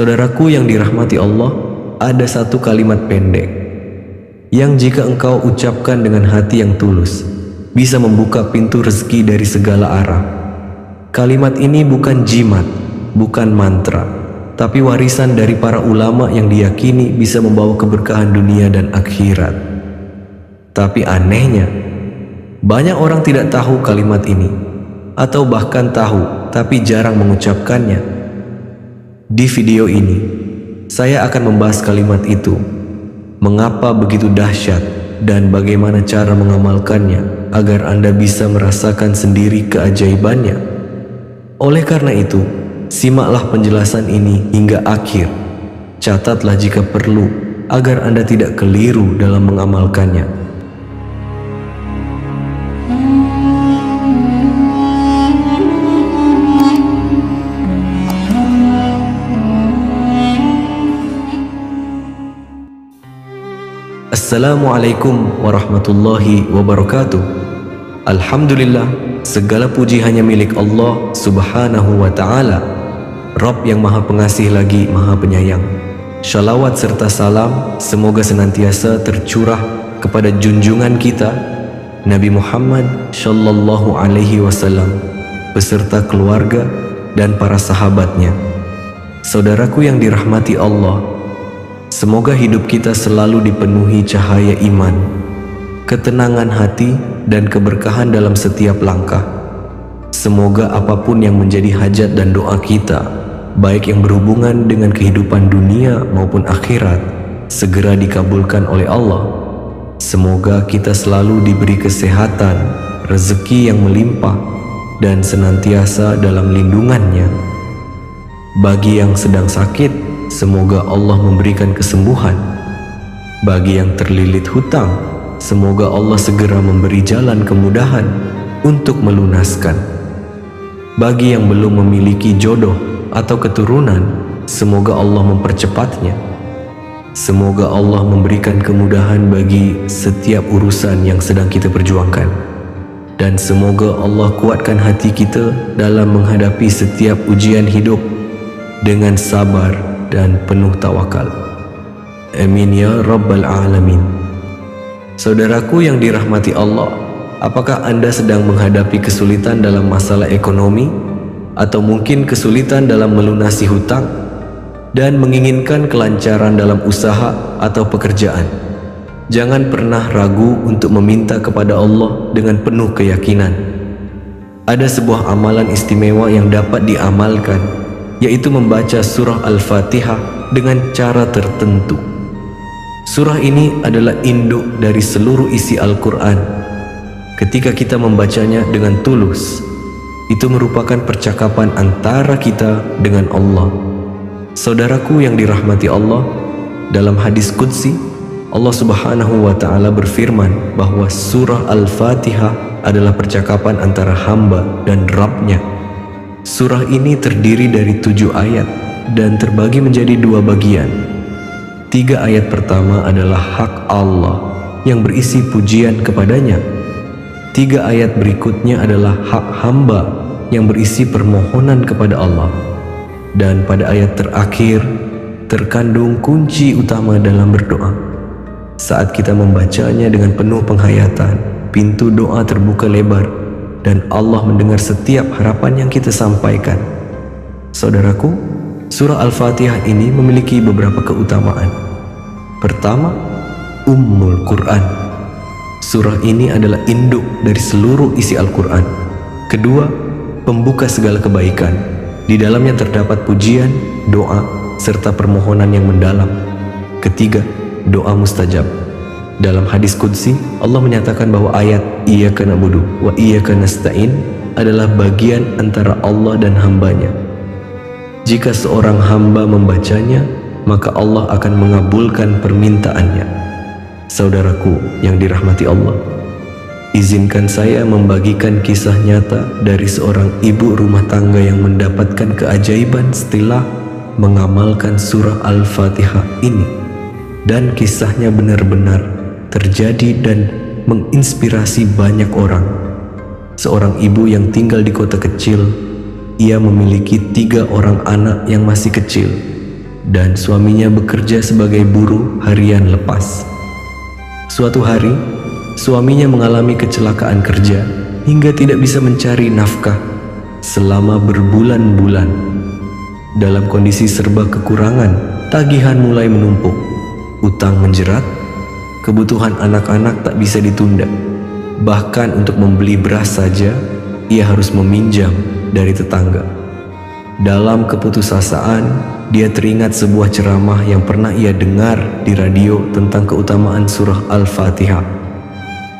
Saudaraku yang dirahmati Allah, ada satu kalimat pendek yang jika engkau ucapkan dengan hati yang tulus, bisa membuka pintu rezeki dari segala arah. Kalimat ini bukan jimat, bukan mantra, tapi warisan dari para ulama yang diyakini bisa membawa keberkahan dunia dan akhirat. Tapi anehnya, banyak orang tidak tahu kalimat ini, atau bahkan tahu tapi jarang mengucapkannya. Di video ini, saya akan membahas kalimat itu, mengapa begitu dahsyat dan bagaimana cara mengamalkannya agar Anda bisa merasakan sendiri keajaibannya. Oleh karena itu, simaklah penjelasan ini hingga akhir. Catatlah jika perlu agar Anda tidak keliru dalam mengamalkannya. Assalamualaikum warahmatullahi wabarakatuh. Alhamdulillah, segala puji hanya milik Allah subhanahu wa ta'ala, Rabb yang maha pengasih lagi maha penyayang. Shalawat serta salam semoga senantiasa tercurah kepada junjungan kita Nabi Muhammad sallallahu alaihi wasallam beserta keluarga dan para sahabatnya. Saudaraku yang dirahmati Allah, semoga hidup kita selalu dipenuhi cahaya iman, ketenangan hati, dan keberkahan dalam setiap langkah. Semoga apapun yang menjadi hajat dan doa kita, baik yang berhubungan dengan kehidupan dunia maupun akhirat, segera dikabulkan oleh Allah. Semoga kita selalu diberi kesehatan, rezeki yang melimpah, dan senantiasa dalam lindungannya. Bagi yang sedang sakit, semoga Allah memberikan kesembuhan. Bagi yang terlilit hutang, semoga Allah segera memberi jalan kemudahan untuk melunaskan. Bagi yang belum memiliki jodoh atau keturunan, semoga Allah mempercepatnya. Semoga Allah memberikan kemudahan bagi setiap urusan yang sedang kita perjuangkan. Dan semoga Allah kuatkan hati kita dalam menghadapi setiap ujian hidup dengan sabar dan penuh tawakal. Amin ya rabbal alamin. Saudaraku yang dirahmati Allah, apakah Anda sedang menghadapi kesulitan dalam masalah ekonomi, atau mungkin kesulitan dalam melunasi hutang, dan menginginkan kelancaran dalam usaha atau pekerjaan? Jangan pernah ragu untuk meminta kepada Allah dengan penuh keyakinan. Ada sebuah amalan istimewa yang dapat diamalkan, yaitu membaca surah Al-Fatihah dengan cara tertentu. Surah ini adalah induk dari seluruh isi Al-Quran. Ketika kita membacanya dengan tulus, itu merupakan percakapan antara kita dengan Allah. Saudaraku yang dirahmati Allah, dalam hadis Qudsi, Allah subhanahu wa ta'ala berfirman bahwa surah Al-Fatihah adalah percakapan antara hamba dan Rabb-Nya. Surah ini terdiri dari 7 ayat dan terbagi menjadi 2 bagian. 3 ayat pertama adalah hak Allah yang berisi pujian kepadanya. 3 ayat berikutnya adalah hak hamba yang berisi permohonan kepada Allah. Dan pada ayat terakhir terkandung kunci utama dalam berdoa. Saat kita membacanya dengan penuh penghayatan, pintu doa terbuka lebar dan Allah mendengar setiap harapan yang kita sampaikan. Saudaraku, surah Al-Fatihah ini memiliki beberapa keutamaan. Pertama, Ummul Quran. Surah ini adalah induk dari seluruh isi Al-Quran. Kedua, pembuka segala kebaikan. Di dalamnya terdapat pujian, doa, serta permohonan yang mendalam. Ketiga, doa mustajab. Dalam hadis Qudsi, Allah menyatakan bahwa ayat Iyyaka na'budu wa iyyaka nasta'in adalah bagian antara Allah dan hambanya. Jika seorang hamba membacanya, maka Allah akan mengabulkan permintaannya. Saudaraku yang dirahmati Allah, izinkan saya membagikan kisah nyata dari seorang ibu rumah tangga yang mendapatkan keajaiban setelah mengamalkan surah Al-Fatihah ini. Dan kisahnya benar-benar terjadi dan menginspirasi banyak orang. Seorang ibu yang tinggal di kota kecil, ia memiliki 3 orang anak yang masih kecil. dan suaminya bekerja sebagai buruh harian lepas. Suatu hari, suaminya mengalami kecelakaan kerja hingga tidak bisa mencari nafkah selama berbulan-bulan. Dalam kondisi serba kekurangan, tagihan mulai menumpuk, utang menjerat, kebutuhan anak-anak tak bisa ditunda. Bahkan untuk membeli beras saja, ia harus meminjam dari tetangga. Dalam keputusasaan, dia teringat sebuah ceramah yang pernah ia dengar di radio tentang keutamaan surah Al-Fatihah.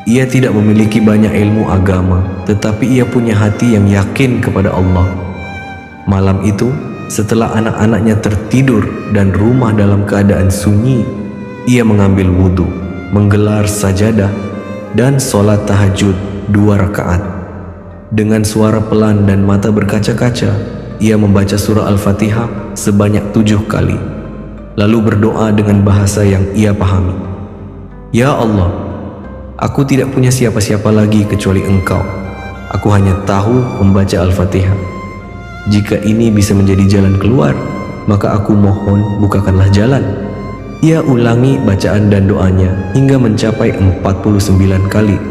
Ia tidak memiliki banyak ilmu agama, tetapi ia punya hati yang yakin kepada Allah. Malam itu, setelah anak-anaknya tertidur dan rumah dalam keadaan sunyi, ia mengambil wudhu, menggelar sajadah, dan sholat tahajud 2 rakaat. Dengan suara pelan dan mata berkaca-kaca, ia membaca surah Al-Fatihah sebanyak 7 kali, lalu berdoa dengan bahasa yang ia pahami. Ya Allah, aku tidak punya siapa-siapa lagi kecuali Engkau. Aku hanya tahu membaca Al-Fatihah. Jika ini bisa menjadi jalan keluar, maka aku mohon bukakanlah jalan. Ia ulangi bacaan dan doanya hingga mencapai 49 kali.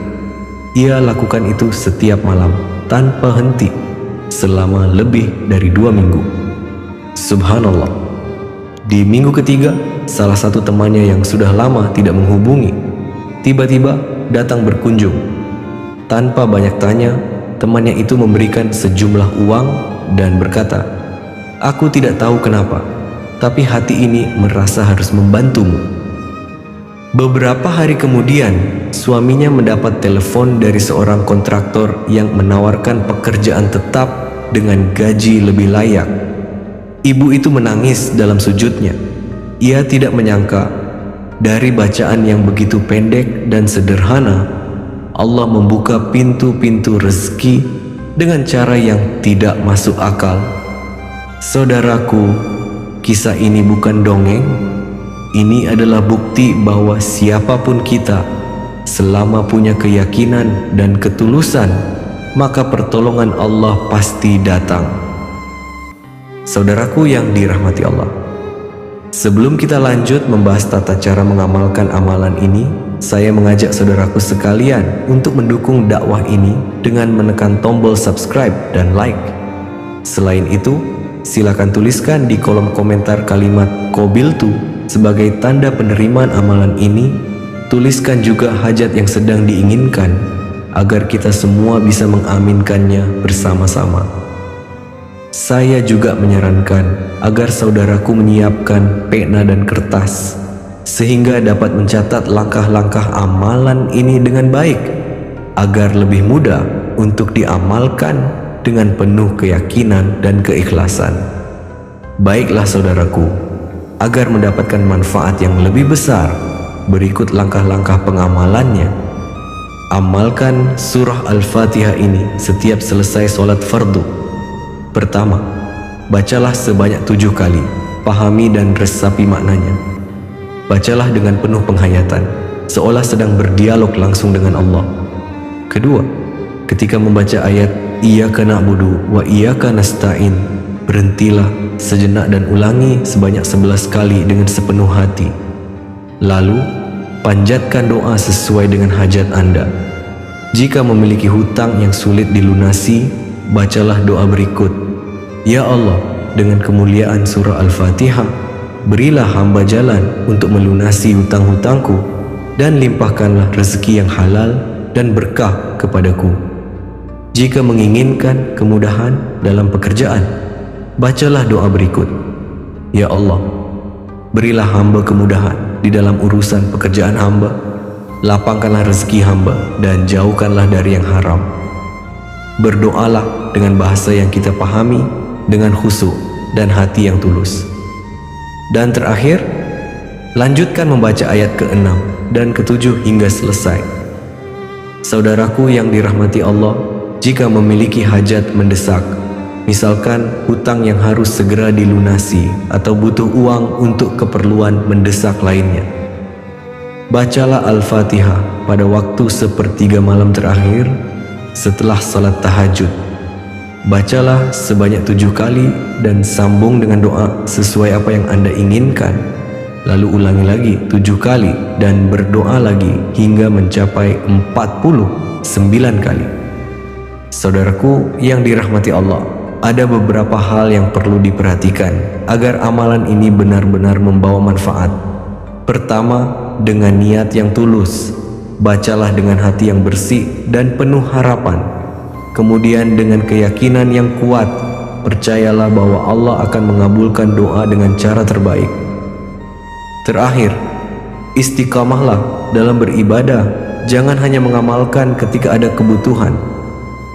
Ia lakukan itu setiap malam tanpa henti selama lebih dari 2 minggu. Subhanallah. Di minggu ketiga, salah satu temannya yang sudah lama tidak menghubungi tiba-tiba datang berkunjung. Tanpa banyak tanya, temannya itu memberikan sejumlah uang dan berkata, "Aku tidak tahu kenapa, tapi hati ini merasa harus membantumu." Beberapa hari kemudian, suaminya mendapat telepon dari seorang kontraktor yang menawarkan pekerjaan tetap dengan gaji lebih layak. Ibu itu menangis dalam sujudnya. Ia tidak menyangka dari bacaan yang begitu pendek dan sederhana, Allah membuka pintu-pintu rezeki dengan cara yang tidak masuk akal. Saudaraku, kisah ini bukan dongeng. Ini adalah bukti bahwa siapapun kita, selama punya keyakinan dan ketulusan, maka pertolongan Allah pasti datang. Saudaraku yang dirahmati Allah, sebelum kita lanjut membahas tata cara mengamalkan amalan ini, saya mengajak saudaraku sekalian untuk mendukung dakwah ini dengan menekan tombol subscribe dan like. Selain itu, silakan tuliskan di kolom komentar kalimat qabiltu sebagai tanda penerimaan amalan ini. Tuliskan juga hajat yang sedang diinginkan agar kita semua bisa mengaminkannya bersama-sama. Saya juga menyarankan agar saudaraku menyiapkan pena dan kertas sehingga dapat mencatat langkah-langkah amalan ini dengan baik agar lebih mudah untuk diamalkan dengan penuh keyakinan dan keikhlasan. Baiklah saudaraku, agar mendapatkan manfaat yang lebih besar, berikut langkah-langkah pengamalannya. Amalkan surah Al-Fatihah ini setiap selesai sholat fardu. Pertama, bacalah sebanyak 7 kali, pahami dan resapi maknanya. Bacalah dengan penuh penghayatan, seolah sedang berdialog langsung dengan Allah. Kedua, ketika membaca ayat Iyyaka na'budu wa iyyaka nasta'in, berhentilah sejenak dan ulangi sebanyak 11 kali dengan sepenuh hati. Lalu, panjatkan doa sesuai dengan hajat Anda. Jika memiliki hutang yang sulit dilunasi, bacalah doa berikut. Ya Allah, dengan kemuliaan surah Al-Fatihah, berilah hamba jalan untuk melunasi hutang-hutangku dan limpahkanlah rezeki yang halal dan berkah kepadaku. Jika menginginkan kemudahan dalam pekerjaan, bacalah doa berikut. Ya Allah, berilah hamba kemudahan di dalam urusan pekerjaan hamba, lapangkanlah rezeki hamba dan jauhkanlah dari yang haram. Berdoalah dengan bahasa yang kita pahami, dengan khusyuk dan hati yang tulus. Dan terakhir, lanjutkan membaca ayat ke-6 dan ke-7 hingga selesai. Saudaraku yang dirahmati Allah, jika memiliki hajat mendesak, misalkan hutang yang harus segera dilunasi atau butuh uang untuk keperluan mendesak lainnya, bacalah Al-Fatihah pada waktu 1/3 malam terakhir setelah salat tahajud. Bacalah sebanyak 7 kali dan sambung dengan doa sesuai apa yang Anda inginkan. Lalu ulangi lagi 7 kali dan berdoa lagi hingga mencapai 49 kali. Saudaraku yang dirahmati Allah, ada beberapa hal yang perlu diperhatikan agar amalan ini benar-benar membawa manfaat. Pertama, dengan niat yang tulus. Bacalah dengan hati yang bersih dan penuh harapan. Kemudian dengan keyakinan yang kuat, percayalah bahwa Allah akan mengabulkan doa dengan cara terbaik. Terakhir, istiqamahlah dalam beribadah. Jangan hanya mengamalkan ketika ada kebutuhan,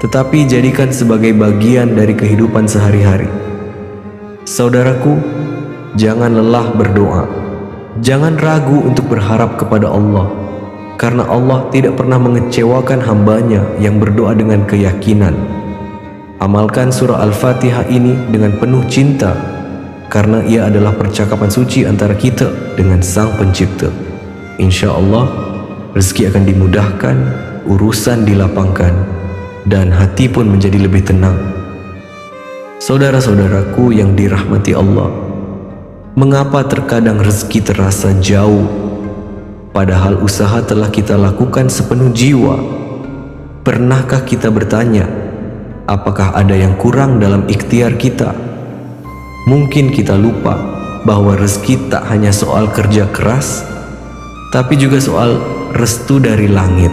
tetapi jadikan sebagai bagian dari kehidupan sehari-hari. Saudaraku, jangan lelah berdoa. Jangan ragu untuk berharap kepada Allah, karena Allah tidak pernah mengecewakan hambanya yang berdoa dengan keyakinan. Amalkan surah Al-Fatihah ini dengan penuh cinta, karena ia adalah percakapan suci antara kita dengan Sang Pencipta. Insya Allah, rezeki akan dimudahkan, urusan dilapangkan, dan hati pun menjadi lebih tenang. Saudara-saudaraku yang dirahmati Allah, mengapa terkadang rezeki terasa jauh, padahal usaha telah kita lakukan sepenuh jiwa? Pernahkah kita bertanya, apakah ada yang kurang dalam ikhtiar kita? Mungkin kita lupa bahwa rezeki tak hanya soal kerja keras, tapi juga soal restu dari langit.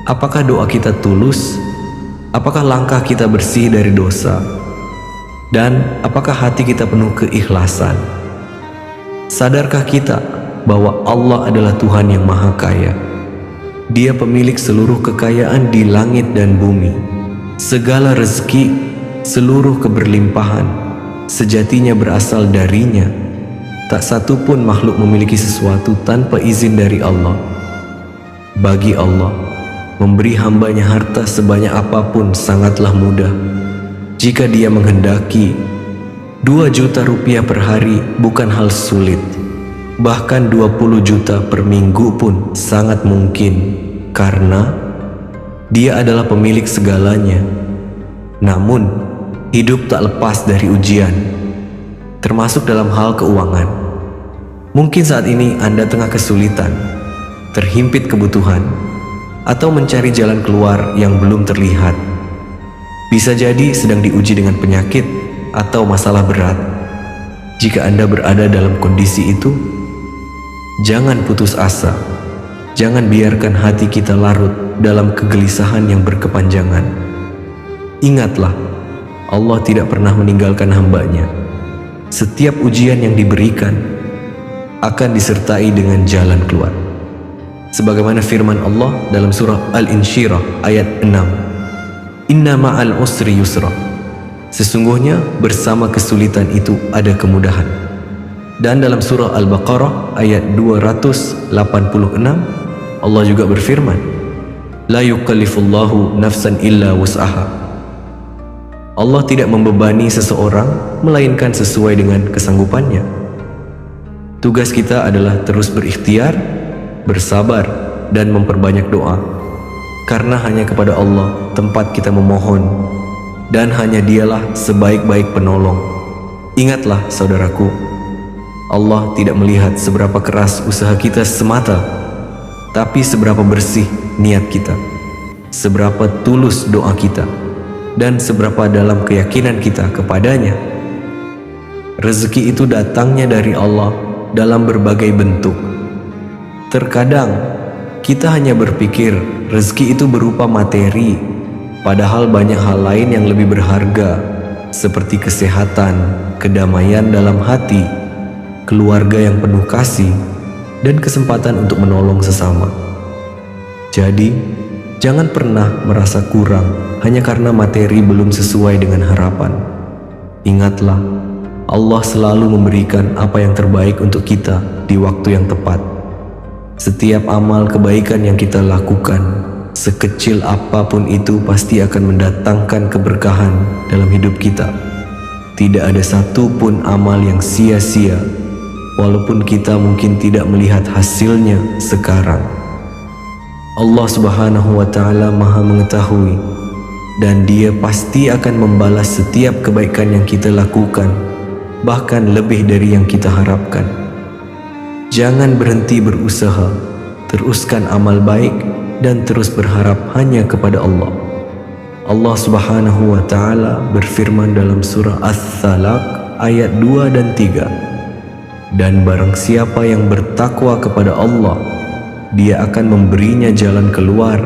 Apakah doa kita tulus? Apakah langkah kita bersih dari dosa? Dan apakah hati kita penuh keikhlasan? Sadarkah kita bahwa Allah adalah Tuhan yang Maha Kaya? Dia pemilik seluruh kekayaan di langit dan bumi. Segala rezeki, seluruh keberlimpahan, sejatinya berasal darinya. Tak satu pun makhluk memiliki sesuatu tanpa izin dari Allah. Bagi Allah, memberi hambanya harta sebanyak apapun sangatlah mudah. Jika Dia menghendaki, 2 juta rupiah per hari bukan hal sulit. Bahkan 20 juta per minggu pun sangat mungkin, karena Dia adalah pemilik segalanya. Namun, hidup tak lepas dari ujian, termasuk dalam hal keuangan. Mungkin saat ini Anda tengah kesulitan, terhimpit kebutuhan, atau mencari jalan keluar yang belum terlihat. Bisa jadi sedang diuji dengan penyakit atau masalah berat. Jika Anda berada dalam kondisi itu, jangan putus asa. Jangan biarkan hati kita larut dalam kegelisahan yang berkepanjangan. Ingatlah, Allah tidak pernah meninggalkan hambanya. Setiap ujian yang diberikan akan disertai dengan jalan keluar. Sebagaimana firman Allah dalam surah Al-Insyirah ayat 6, Inna ma'al usri yusra. Sesungguhnya bersama kesulitan itu ada kemudahan. Dan dalam surah Al-Baqarah ayat 286, Allah juga berfirman, La yukallifullahu nafsan illa wus'aha. Allah tidak membebani seseorang melainkan sesuai dengan kesanggupannya. Tugas kita adalah terus berikhtiar, bersabar, dan memperbanyak doa. Karena hanya kepada Allah tempat kita memohon, dan hanya Dialah sebaik-baik penolong. Ingatlah saudaraku, Allah tidak melihat seberapa keras usaha kita semata, tapi seberapa bersih niat kita, seberapa tulus doa kita, dan seberapa dalam keyakinan kita kepadanya. Rezeki itu datangnya dari Allah dalam berbagai bentuk. Terkadang kita hanya berpikir rezeki itu berupa materi, padahal banyak hal lain yang lebih berharga, seperti kesehatan, kedamaian dalam hati, keluarga yang penuh kasih, dan kesempatan untuk menolong sesama. Jadi, jangan pernah merasa kurang hanya karena materi belum sesuai dengan harapan. Ingatlah, Allah selalu memberikan apa yang terbaik untuk kita di waktu yang tepat. Setiap amal kebaikan yang kita lakukan, sekecil apapun itu, pasti akan mendatangkan keberkahan dalam hidup kita. Tidak ada satu pun amal yang sia-sia, walaupun kita mungkin tidak melihat hasilnya sekarang. Allah Subhanahu wa Ta'ala Maha mengetahui dan Dia pasti akan membalas setiap kebaikan yang kita lakukan, bahkan lebih dari yang kita harapkan. Jangan berhenti berusaha, teruskan amal baik dan terus berharap hanya kepada Allah. Allah Subhanahu wa Ta'ala berfirman dalam surah Ats-Talaq ayat 2 dan 3, dan barang siapa yang bertakwa kepada Allah, Dia akan memberinya jalan keluar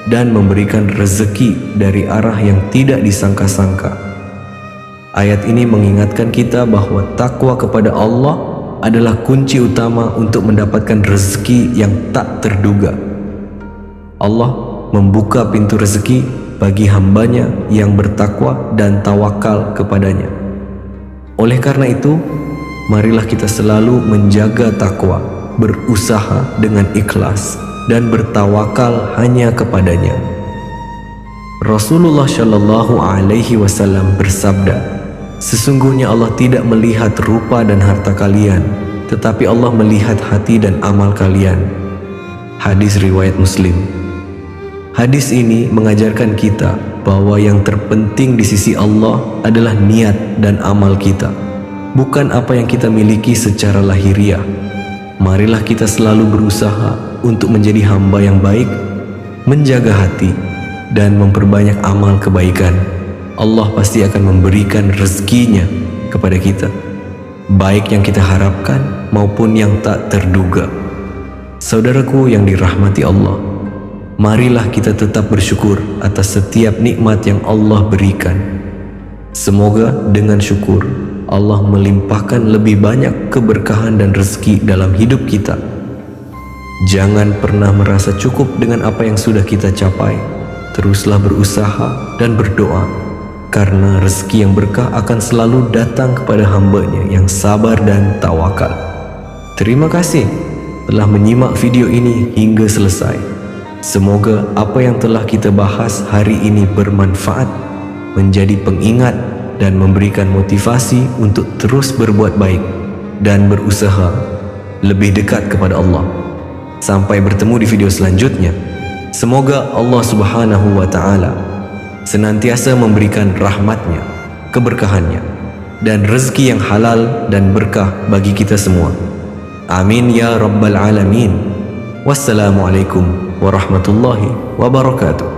dan memberikan rezeki dari arah yang tidak disangka-sangka. Ayat ini mengingatkan kita bahwa takwa kepada Allah adalah kunci utama untuk mendapatkan rezeki yang tak terduga. Allah membuka pintu rezeki bagi hambanya yang bertakwa dan tawakal kepadanya. Oleh karena itu, marilah kita selalu menjaga takwa, berusaha dengan ikhlas, dan bertawakal hanya kepadanya. Rasulullah Shallallahu Alaihi Wasallam bersabda, sesungguhnya Allah tidak melihat rupa dan harta kalian, tetapi Allah melihat hati dan amal kalian. Hadis riwayat Muslim. Hadis ini mengajarkan kita bahwa yang terpenting di sisi Allah adalah niat dan amal kita, bukan apa yang kita miliki secara lahiriah. Marilah kita selalu berusaha untuk menjadi hamba yang baik, menjaga hati, dan memperbanyak amal kebaikan. Allah pasti akan memberikan rezekinya kepada kita, baik yang kita harapkan maupun yang tak terduga. Saudaraku yang dirahmati Allah, marilah kita tetap bersyukur atas setiap nikmat yang Allah berikan. Semoga dengan syukur Allah melimpahkan lebih banyak keberkahan dan rezeki dalam hidup kita. Jangan pernah merasa cukup dengan apa yang sudah kita capai. Teruslah berusaha dan berdoa, karena rezeki yang berkah akan selalu datang kepada hambanya yang sabar dan tawakal. Terima kasih telah menyimak video ini hingga selesai. Semoga apa yang telah kita bahas hari ini bermanfaat, menjadi pengingat dan memberikan motivasi untuk terus berbuat baik dan berusaha lebih dekat kepada Allah. Sampai bertemu di video selanjutnya. Semoga Allah Subhanahu wa Ta'ala senantiasa memberikan rahmatnya, keberkahannya, dan rezeki yang halal dan berkah bagi kita semua. Amin ya Rabbal Alamin. Wassalamualaikum warahmatullahi wabarakatuh.